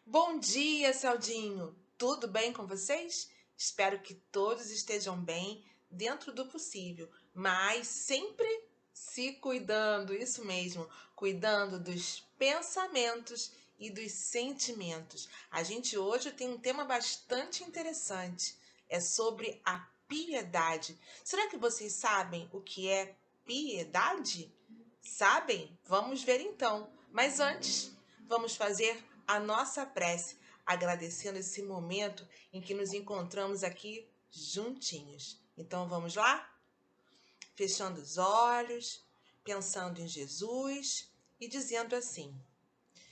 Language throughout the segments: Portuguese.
Bom dia, Saldinho! Tudo bem com vocês? Espero que todos estejam bem dentro do possível, mas sempre se cuidando, isso mesmo, cuidando dos pensamentos e dos sentimentos. A gente hoje tem um tema bastante interessante, é sobre a piedade. Será que vocês sabem o que é piedade? Sabem? Vamos ver então. Mas antes, vamos fazer a nossa prece, agradecendo esse momento em que nos encontramos aqui juntinhos. Então vamos lá? Fechando os olhos, pensando em Jesus e dizendo assim: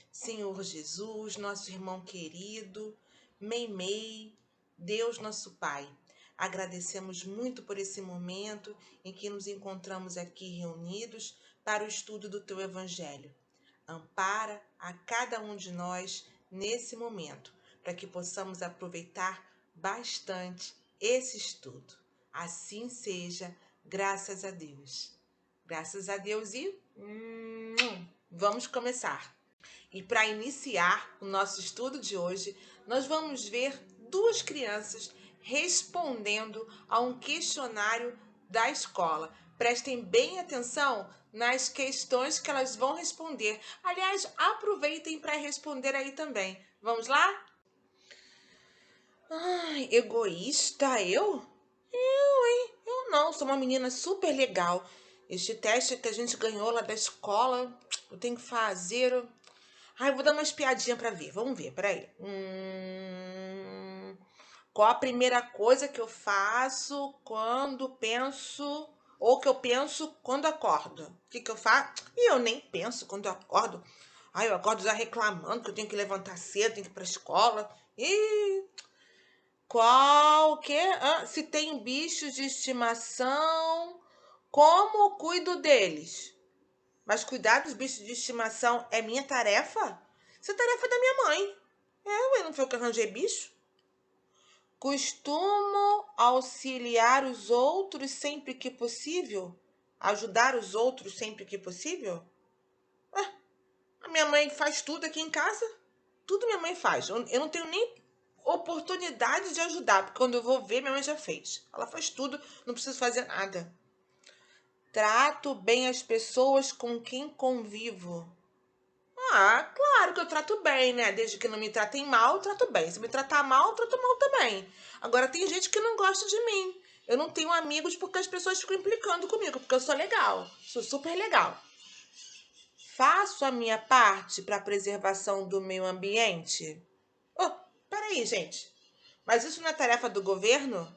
Senhor Jesus, nosso irmão querido, Meimei, Deus nosso Pai, agradecemos muito por esse momento em que nos encontramos aqui reunidos para o estudo do Teu Evangelho. Ampara a cada um de nós nesse momento, para que possamos aproveitar bastante esse estudo. Assim seja, graças a Deus. Graças a Deus e vamos começar. E para iniciar o nosso estudo de hoje, nós vamos ver duas crianças respondendo a um questionário da escola. Prestem bem atenção nas questões que elas vão responder. Aliás, aproveitem para responder aí também. Vamos lá? Ai, egoísta eu? Eu não, sou uma menina super legal. Este teste que a gente ganhou lá da escola, eu tenho que fazer. Ai, vou dar uma espiadinha pra ver. Vamos ver, peraí. Qual a primeira coisa que eu faço quando penso... Ou que eu penso quando acordo? O que eu faço? E eu nem penso quando eu acordo. Ai, eu acordo já reclamando que eu tenho que levantar cedo, tenho que ir pra escola. E qual que? Se tenho bichos de estimação, como cuido deles? Mas cuidar dos bichos de estimação é minha tarefa? Isso é tarefa da minha mãe. Eu não foi eu que arranjei bicho. Costumo auxiliar os outros sempre que possível? Ajudar os outros sempre que possível? A minha mãe faz tudo aqui em casa. Tudo minha mãe faz. Eu não tenho nem oportunidade de ajudar, porque quando eu vou ver, minha mãe já fez. Ela faz tudo, não preciso fazer nada. Trato bem as pessoas com quem convivo. Ah, claro que eu trato bem, né? Desde que não me tratem mal, eu trato bem. Se me tratar mal, eu trato mal também. Agora, tem gente que não gosta de mim. Eu não tenho amigos porque as pessoas ficam implicando comigo, porque eu sou legal. Sou super legal. Faço a minha parte para a preservação do meio ambiente? Oh, peraí, gente. Mas isso não é tarefa do governo?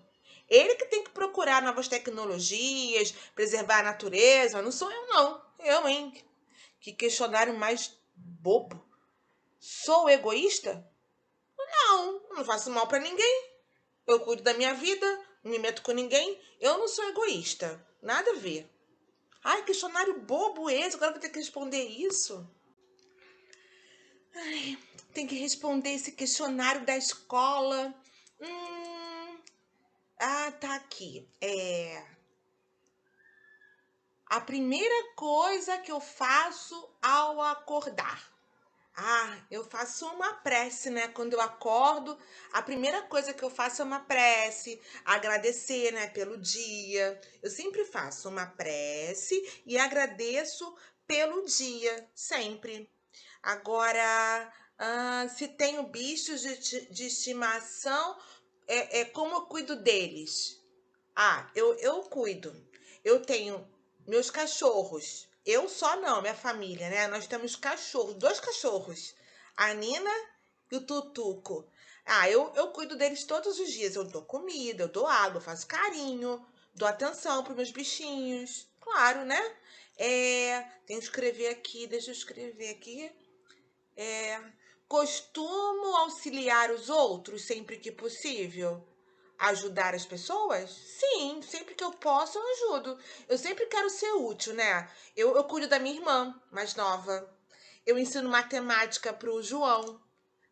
Ele que tem que procurar novas tecnologias, preservar a natureza. Não sou eu, não. Eu, hein? Que questionário mais bobo. Sou egoísta? Não, não faço mal pra ninguém. Eu cuido da minha vida, não me meto com ninguém. Eu não sou egoísta. Nada a ver. Ai, questionário bobo esse. Agora eu vou ter que responder isso. Ai, tem que responder esse questionário da escola. Tá aqui. A primeira coisa que eu faço ao acordar. Eu faço uma prece, né? Quando eu acordo, a primeira coisa que eu faço é uma prece, agradecer, né, pelo dia. Eu sempre faço uma prece e agradeço pelo dia, sempre. Agora, se tenho bichos de estimação, como eu cuido deles? Eu cuido. Eu tenho meus cachorros. Eu só não, minha família, né? Nós temos cachorros, dois cachorros. A Nina e o Tutuco. Eu cuido deles todos os dias. Eu dou comida, eu dou água, eu faço carinho, dou atenção para meus bichinhos. Claro, né? Tenho que escrever aqui, deixa eu escrever aqui. Costumo auxiliar os outros sempre que possível? Ajudar as pessoas? Sim, sempre que eu posso, eu ajudo. Eu sempre quero ser útil, né? Eu cuido da minha irmã mais nova. Eu ensino matemática pro João,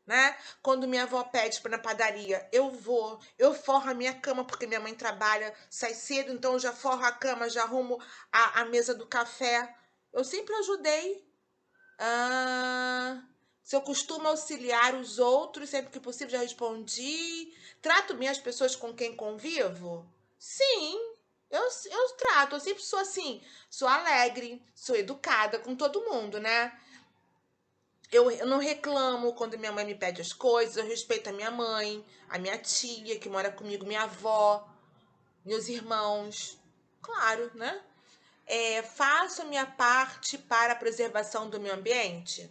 né? Quando minha avó pede para ir na padaria, eu vou. Eu forro a minha cama, porque minha mãe trabalha, sai cedo, então eu já forro a cama, já arrumo a mesa do café. Eu sempre ajudei. Ah, Se eu costumo auxiliar os outros sempre que possível, já respondi. Trato bem as pessoas com quem convivo? Sim, eu trato. Eu sempre sou assim, sou alegre, sou educada com todo mundo, né? Eu não reclamo quando minha mãe me pede as coisas, eu respeito a minha mãe, a minha tia que mora comigo, minha avó, meus irmãos. Claro, né? Faço a minha parte para a preservação do meio ambiente?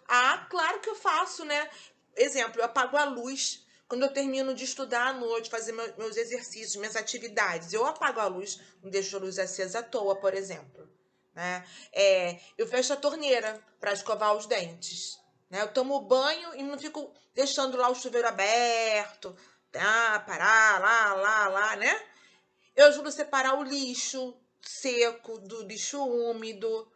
Ah, claro que eu faço, né? Exemplo, eu apago a luz. Quando eu termino de estudar à noite, fazer meus exercícios, minhas atividades, eu apago a luz, não deixo a luz acesa à toa, por exemplo. Né? Eu fecho a torneira para escovar os dentes. Né? Eu tomo banho e não fico deixando lá o chuveiro aberto, tá? Parar lá, né? Eu ajudo a separar o lixo seco do lixo úmido.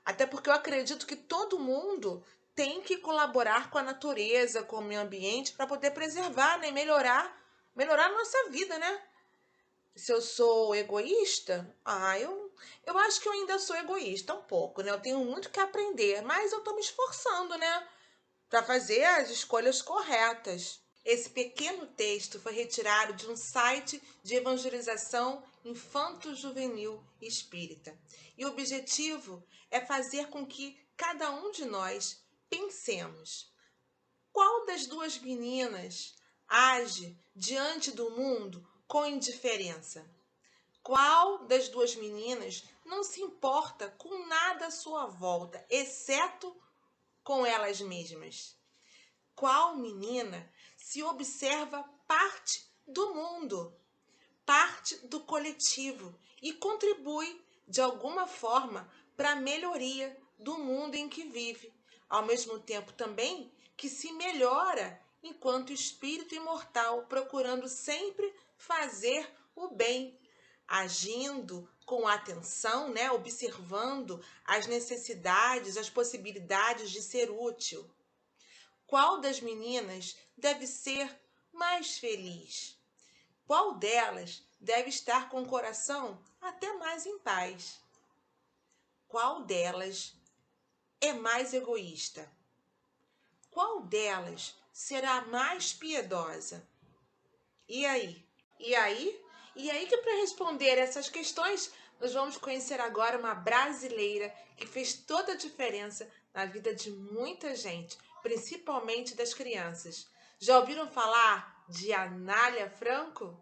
Até porque eu acredito que todo mundo tem que colaborar com a natureza, com o meio ambiente, para poder preservar, né? E melhorar a nossa vida, né? Se eu sou egoísta, eu acho que eu ainda sou egoísta um pouco, né? Eu tenho muito que aprender, mas eu tô me esforçando, né? Para fazer as escolhas corretas. Esse pequeno texto foi retirado de um site de evangelização infanto-juvenil espírita. E o objetivo é fazer com que cada um de nós pensemos: qual das duas meninas age diante do mundo com indiferença? Qual das duas meninas não se importa com nada à sua volta, exceto com elas mesmas? Qual menina se observa parte do mundo, parte do coletivo e contribui de alguma forma para a melhoria do mundo em que vive, ao mesmo tempo também que se melhora enquanto espírito imortal, procurando sempre fazer o bem, agindo com atenção, né, observando as necessidades, as possibilidades de ser útil. Qual das meninas deve ser mais feliz? Qual delas deve estar com o coração até mais em paz? Qual delas é mais egoísta? Qual delas será mais piedosa? E aí? E aí? E aí que para responder essas questões, nós vamos conhecer agora uma brasileira que fez toda a diferença na vida de muita gente, principalmente das crianças. Já ouviram falar de Anália Franco?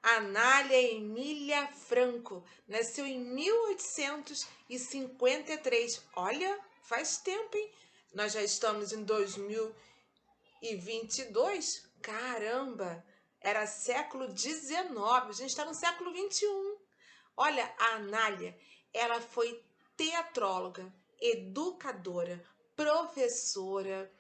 Anália Emília Franco nasceu em 1853. Olha, faz tempo, hein? Nós já estamos em 2022. Caramba! Era século XIX, a gente está no século XXI. Olha, a Anália, ela foi teatróloga, educadora, professora,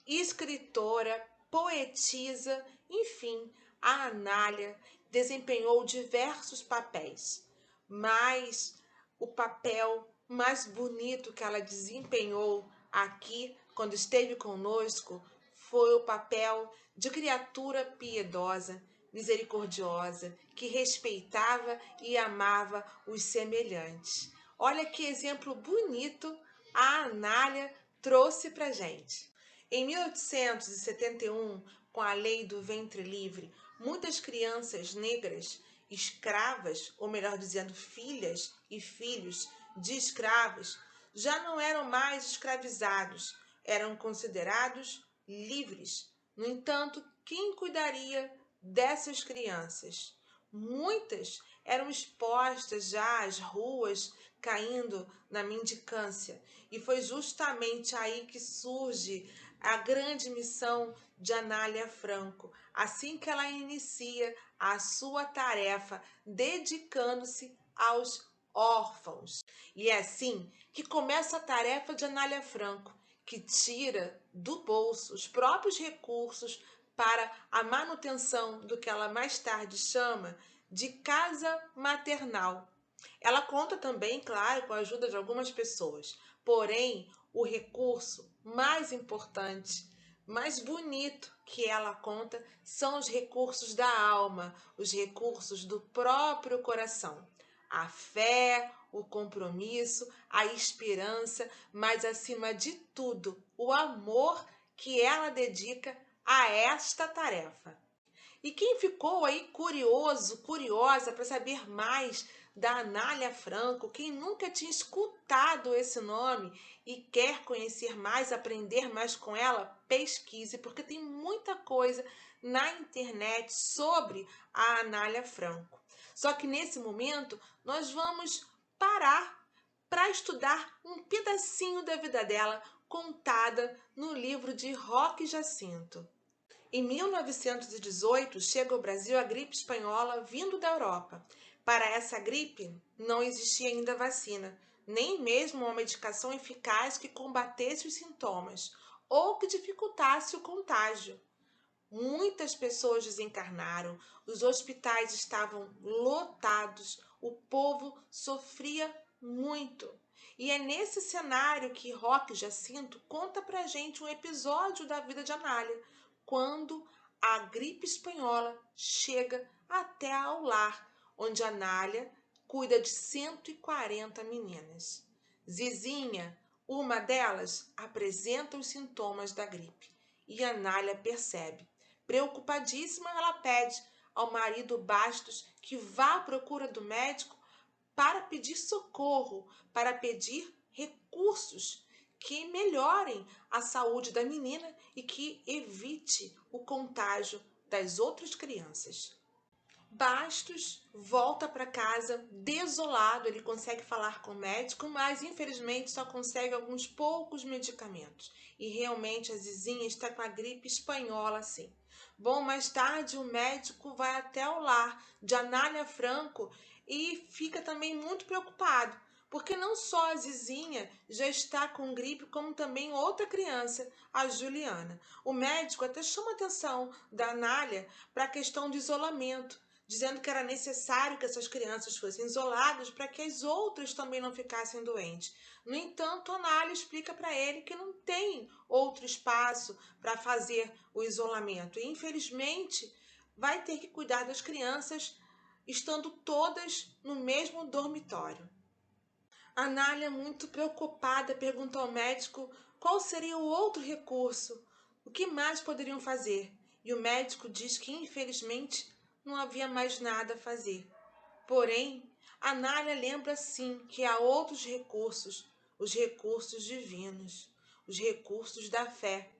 escritora, poetisa, enfim, a Anália desempenhou diversos papéis, mas o papel mais bonito que ela desempenhou aqui, quando esteve conosco, foi o papel de criatura piedosa, misericordiosa, que respeitava e amava os semelhantes. Olha que exemplo bonito a Anália trouxe para gente. Em 1871, com a lei do ventre livre, muitas crianças negras, escravas, ou melhor dizendo, filhas e filhos de escravos, já não eram mais escravizados, eram considerados livres. No entanto, quem cuidaria dessas crianças? Muitas eram expostas já às ruas, caindo na mendicância. E foi justamente aí que surge a grande missão de Anália Franco, assim que ela inicia a sua tarefa, dedicando-se aos órfãos. E é assim que começa a tarefa de Anália Franco, que tira do bolso os próprios recursos para a manutenção do que ela mais tarde chama de casa maternal. Ela conta também, claro, com a ajuda de algumas pessoas, porém, o recurso mais importante, mais bonito que ela conta são os recursos da alma, os recursos do próprio coração. a fé, o compromisso, a esperança, mas acima de tudo, o amor que ela dedica a esta tarefa. E quem ficou aí curioso, curiosa para saber mais da Anália Franco, quem nunca tinha escutado esse nome e quer conhecer mais, aprender mais com ela, pesquise, porque tem muita coisa na internet sobre a Anália Franco. Só que nesse momento nós vamos parar para estudar um pedacinho da vida dela contada no livro de Roque Jacinto. Em 1918, chega ao Brasil a gripe espanhola vindo da Europa. Para essa gripe, não existia ainda vacina, nem mesmo uma medicação eficaz que combatesse os sintomas ou que dificultasse o contágio. Muitas pessoas desencarnaram, os hospitais estavam lotados, o povo sofria muito. E é nesse cenário que Roque Jacinto conta pra gente um episódio da vida de Anália, quando a gripe espanhola chega até ao lar, onde Anália cuida de 140 meninas. Zizinha, uma delas, apresenta os sintomas da gripe e Anália percebe. Preocupadíssima, ela pede ao marido Bastos que vá à procura do médico para pedir socorro, para pedir recursos que melhorem a saúde da menina e que evite o contágio das outras crianças. Bastos volta para casa desolado, ele consegue falar com o médico, mas infelizmente só consegue alguns poucos medicamentos. E realmente a Zizinha está com a gripe espanhola, sim. Bom, mais tarde o médico vai até o lar de Anália Franco e fica também muito preocupado, porque não só a Zizinha já está com gripe, como também outra criança, a Juliana. O médico até chama a atenção da Anália para a questão do isolamento, dizendo que era necessário que essas crianças fossem isoladas para que as outras também não ficassem doentes. No entanto, a Anália explica para ele que não tem outro espaço para fazer o isolamento e, infelizmente, vai ter que cuidar das crianças estando todas no mesmo dormitório. A Anália, muito preocupada, perguntou ao médico qual seria o outro recurso, o que mais poderiam fazer. E o médico diz que, infelizmente, não havia mais nada a fazer. Porém, Anália lembra sim que há outros recursos, os recursos divinos, os recursos da fé.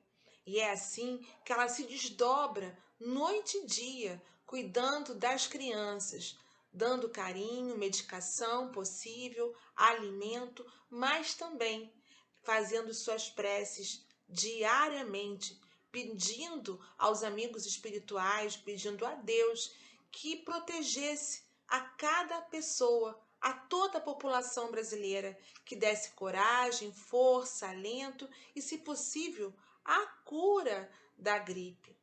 E é assim que ela se desdobra noite e dia, cuidando das crianças, dando carinho, medicação possível, alimento, mas também fazendo suas preces diariamente, pedindo aos amigos espirituais, pedindo a Deus que protegesse a cada pessoa, a toda a população brasileira, que desse coragem, força, alento e, se possível, a cura da gripe.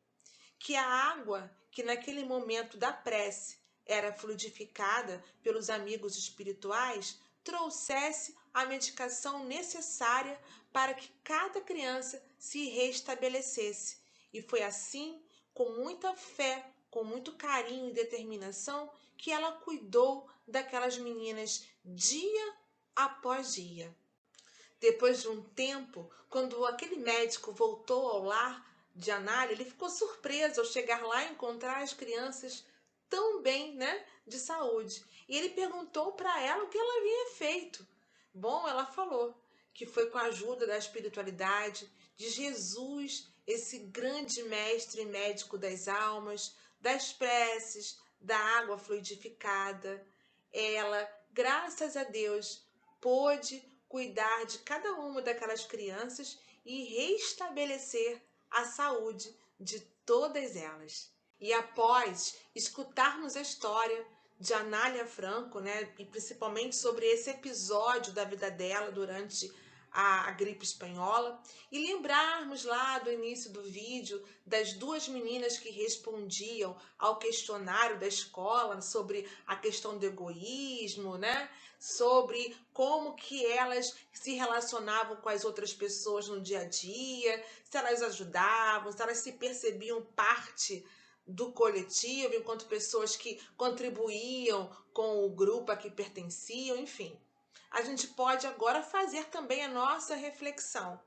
Que a água que naquele momento da prece era fluidificada pelos amigos espirituais trouxesse a medicação necessária para que cada criança se restabelecesse. E foi assim, com muita fé, com muito carinho e determinação, que ela cuidou daquelas meninas dia após dia. Depois de um tempo, quando aquele médico voltou ao lar de Anália, ele ficou surpreso ao chegar lá e encontrar as crianças tão bem, né, de saúde. E ele perguntou para ela o que ela havia feito. Bom, ela falou que foi com a ajuda da espiritualidade, de Jesus, esse grande mestre e médico das almas, das preces, da água fluidificada. Ela, graças a Deus, pôde cuidar de cada uma daquelas crianças e restabelecer a saúde de todas elas. E após escutarmos a história de Anália Franco, né, e principalmente sobre esse episódio da vida dela durante a gripe espanhola, e lembrarmos lá do início do vídeo das duas meninas que respondiam ao questionário da escola sobre a questão do egoísmo, né? Sobre como que elas se relacionavam com as outras pessoas no dia a dia, se elas ajudavam, se elas se percebiam parte do coletivo, enquanto pessoas que contribuíam com o grupo a que pertenciam, enfim. A gente pode agora fazer também a nossa reflexão.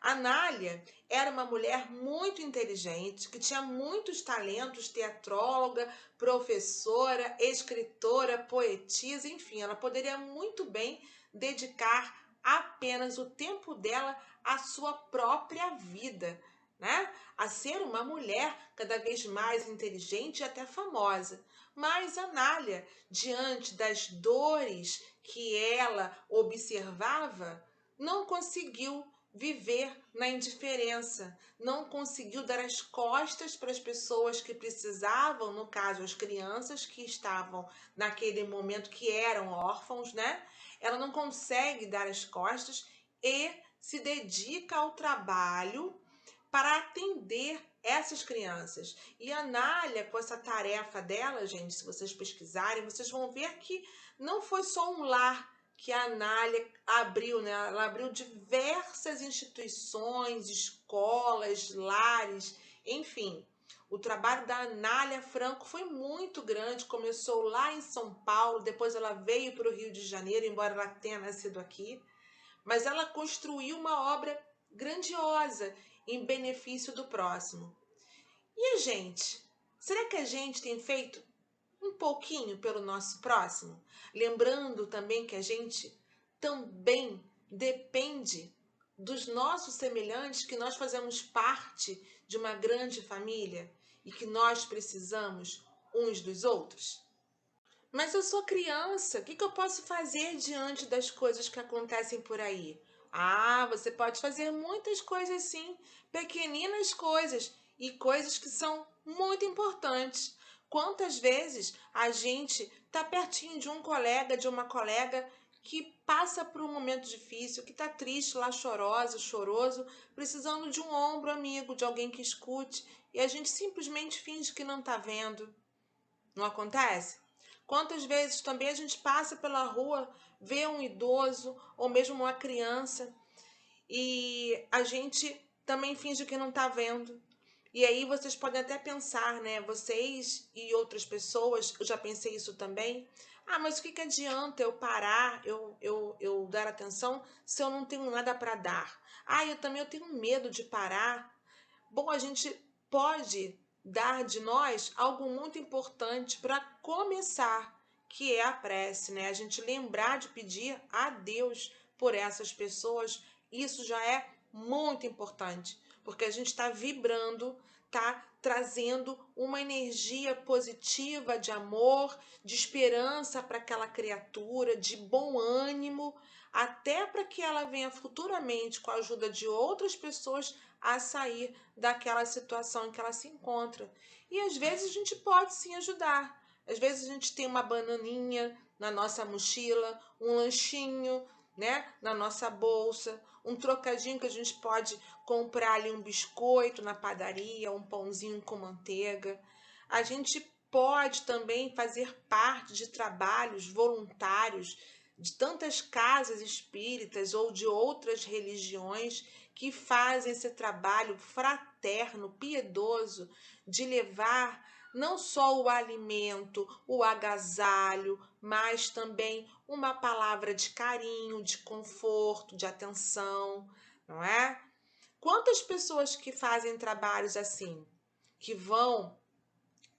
A Nália era uma mulher muito inteligente, que tinha muitos talentos, teatróloga, professora, escritora, poetisa, enfim, ela poderia muito bem dedicar apenas o tempo dela à sua própria vida, né? A ser uma mulher cada vez mais inteligente e até famosa. Mas a Nália, diante das dores que ela observava, não conseguiu viver na indiferença, não conseguiu dar as costas para as pessoas que precisavam, no caso as crianças que estavam naquele momento que eram órfãos, né? Ela não consegue dar as costas e se dedica ao trabalho para atender essas crianças. E a Nália, com essa tarefa dela, gente, se vocês pesquisarem, vocês vão ver que não foi só um lar que a Nália abriu, né? Ela abriu diversas instituições, escolas, lares, enfim. O trabalho da Anália Franco foi muito grande, começou lá em São Paulo, depois ela veio para o Rio de Janeiro, embora ela tenha nascido aqui, mas ela construiu uma obra grandiosa em benefício do próximo. E a gente? Será que a gente tem feito um pouquinho pelo nosso próximo? Lembrando também que a gente também depende dos nossos semelhantes, que nós fazemos parte de uma grande família e que nós precisamos uns dos outros. Mas eu sou criança, o que eu posso fazer diante das coisas que acontecem por aí? Ah, você pode fazer muitas coisas sim, pequeninas coisas e coisas que são muito importantes. Quantas vezes a gente está pertinho de um colega, de uma colega que passa por um momento difícil, que está triste, lá chorosa, choroso, precisando de um ombro amigo, de alguém que escute, e a gente simplesmente finge que não está vendo. Não acontece? Quantas vezes também a gente passa pela rua, vê um idoso ou mesmo uma criança e a gente também finge que não está vendo. E aí vocês podem até pensar, né? Vocês e outras pessoas, eu já pensei isso também. Ah, mas o que adianta eu parar, eu dar atenção se eu não tenho nada para dar? Ah, eu tenho medo de parar. Bom, a gente pode dar de nós algo muito importante para começar, que é a prece, né? A gente lembrar de pedir a Deus por essas pessoas, isso já é muito importante, porque a gente está vibrando, tá trazendo uma energia positiva de amor, de esperança para aquela criatura, de bom ânimo, até para que ela venha futuramente, com a ajuda de outras pessoas, a sair daquela situação em que ela se encontra. E às vezes a gente pode sim ajudar. Às vezes a gente tem uma bananinha na nossa mochila, um lanchinho, né, na nossa bolsa, um trocadinho que a gente pode comprar ali um biscoito na padaria, um pãozinho com manteiga. A gente pode também fazer parte de trabalhos voluntários de tantas casas espíritas ou de outras religiões que fazem esse trabalho fraterno, piedoso, de levar não só o alimento, o agasalho, mas também uma palavra de carinho, de conforto, de atenção, não é? Quantas pessoas que fazem trabalhos assim, que vão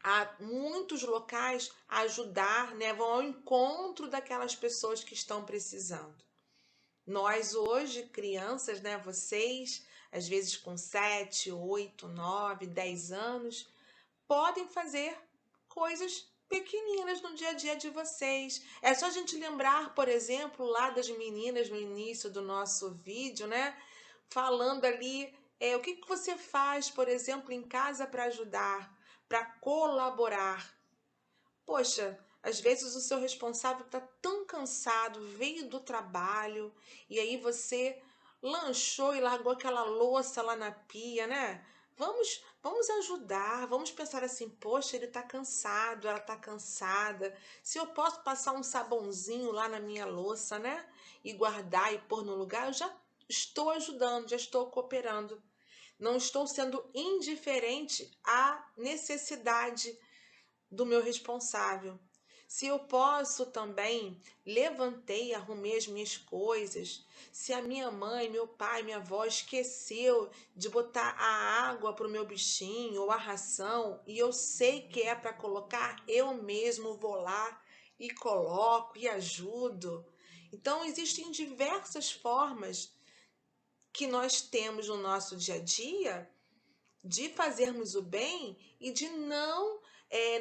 a muitos locais ajudar, né? Vão ao encontro daquelas pessoas que estão precisando. Nós hoje, crianças, né? Vocês, às vezes com 7, 8, 9, 10 anos, podem fazer coisas pequeninas no dia a dia de vocês. É só a gente lembrar, por exemplo, lá das meninas no início do nosso vídeo, né? Falando ali, o que você faz, por exemplo, em casa para ajudar, para colaborar. Poxa, às vezes o seu responsável está tão cansado, veio do trabalho, e aí você lanchou e largou aquela louça lá na pia, né? Vamos ajudar, vamos pensar assim, poxa, ele está cansado, ela está cansada. Se eu posso passar um sabãozinho lá na minha louça, né? E guardar e pôr no lugar, eu já estou ajudando, já estou cooperando. não estou sendo indiferente à necessidade do meu responsável. Se eu posso também, levantei, arrumei as minhas coisas. Se a minha mãe, meu pai, minha avó esqueceu de botar a água para o meu bichinho ou a ração e eu sei que é para colocar, eu mesmo vou lá e coloco e ajudo. Então, existem diversas formas que nós temos no nosso dia a dia de fazermos o bem e de não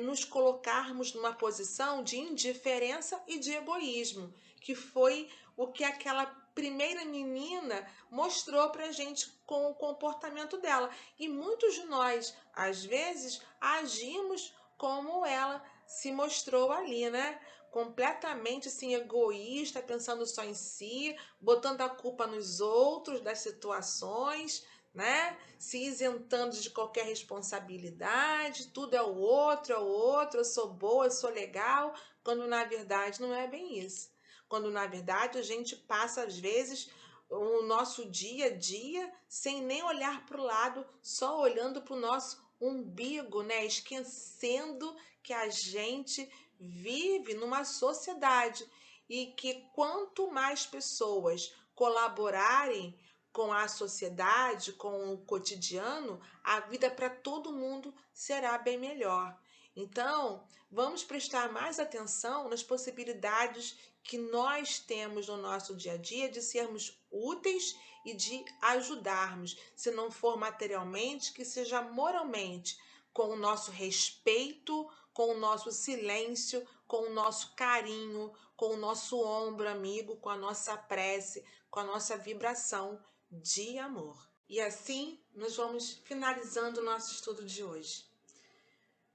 nos colocarmos numa posição de indiferença e de egoísmo, que foi o que aquela primeira menina mostrou para a gente com o comportamento dela. E muitos de nós, às vezes, agimos como ela se mostrou ali, né? Completamente assim, egoísta, pensando só em si, botando a culpa nos outros, das situações, né? Se isentando de qualquer responsabilidade, tudo é o outro, eu sou boa, eu sou legal, quando na verdade não é bem isso. Quando na verdade a gente passa às vezes o nosso dia a dia sem nem olhar para o lado, só olhando para o nosso umbigo, né? Esquecendo que a gente vive numa sociedade e que quanto mais pessoas colaborarem com a sociedade, com o cotidiano, a vida para todo mundo será bem melhor. Então, vamos prestar mais atenção nas possibilidades que nós temos no nosso dia a dia de sermos úteis e de ajudarmos, se não for materialmente, que seja moralmente, com o nosso respeito, com o nosso silêncio, com o nosso carinho, com o nosso ombro amigo, com a nossa prece, com a nossa vibração de amor. E assim nós vamos finalizando o nosso estudo de hoje.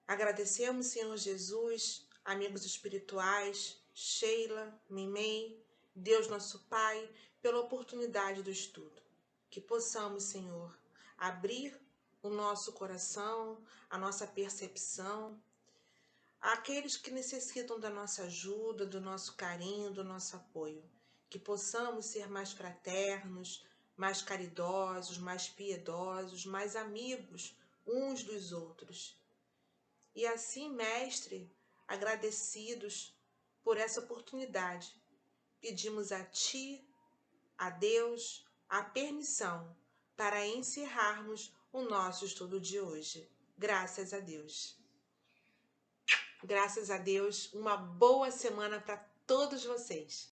Agradecemos, Senhor Jesus, amigos espirituais, Sheila, Mimei, Deus nosso Pai, pela oportunidade do estudo. Que possamos, Senhor, abrir o nosso coração, a nossa percepção, àqueles que necessitam da nossa ajuda, do nosso carinho, do nosso apoio. Que possamos ser mais fraternos, mais caridosos, mais piedosos, mais amigos uns dos outros. E assim, Mestre, agradecidos por essa oportunidade, pedimos a Ti, a Deus, a permissão para encerrarmos o nosso estudo de hoje. Graças a Deus. Graças a Deus, uma boa semana para todos vocês.